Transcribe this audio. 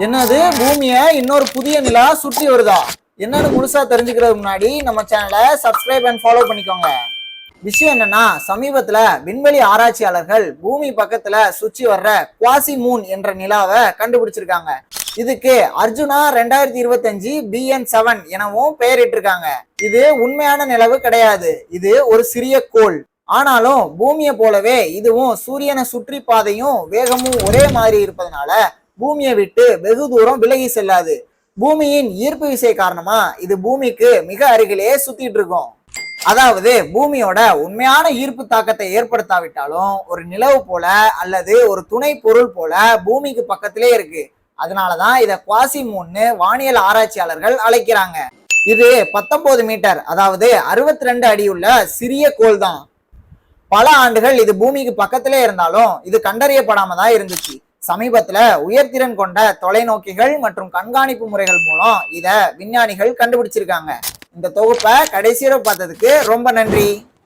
என்னது பூமிய இன்னொரு புதிய நிலா சுற்றி வருதா? என்னன்னு முழுசா தெரிஞ்சுக்கிறதுக்கு முன்னாடி நம்ம சேனலை சப்ஸ்கிரைப் அண்ட் ஃபாலோ பண்ணிக்கோங்க. விஷயம் என்னன்னா, சமீபத்துல விண்வெளி ஆராய்ச்சியாளர்கள் பூமி பக்கத்துல சுற்றி வர்ற குவாசி மூன் என்ற நிலாவை கண்டுபிடிச்சிருக்காங்க. இதுக்கு அர்ஜுனா 2025 BN7 எனவும் பெயரிட்டிருக்காங்க. இது உண்மையான நிலவு கிடையாது, இது ஒரு சிறிய கோள். ஆனாலும் பூமியை போலவே இதுவும் சூரியனை சுற்றி பாதையும் வேகமும் ஒரே மாதிரி இருப்பதனால பூமியை விட்டு வெகு தூரம் விலகி செல்லாது. பூமியின் ஈர்ப்பு விசை காரணமா இது பூமிக்கு மிக அருகிலே சுத்திட்டு இருக்கும். அதாவது பூமியோட உண்மையான ஈர்ப்பு தாக்கத்தை ஏற்படுத்தாவிட்டாலும் ஒரு நிலவு போல அல்லது ஒரு துணை பொருள் போல பூமிக்கு பக்கத்திலே இருக்கு. அதனாலதான் இத குவாசி மூன்னு வானியல் ஆராய்ச்சியாளர்கள் அழைக்கிறாங்க. இது 19 மீட்டர், அதாவது 62 அடியுள்ள சிறிய கோள் தான். பல ஆண்டுகள் இது பூமிக்கு பக்கத்திலே இருந்தாலும் இது கண்டறியப்படாம தான் இருந்துச்சு. சமீபத்துல உயர்திறன் கொண்ட தொலைநோக்கிகள் மற்றும் கண்காணிப்பு முறைகள் மூலம் இத விஞ்ஞானிகள் கண்டுபிடிச்சிருக்காங்க. இந்த தொகுப்பை கடைசியில பார்த்ததுக்கு ரொம்ப நன்றி.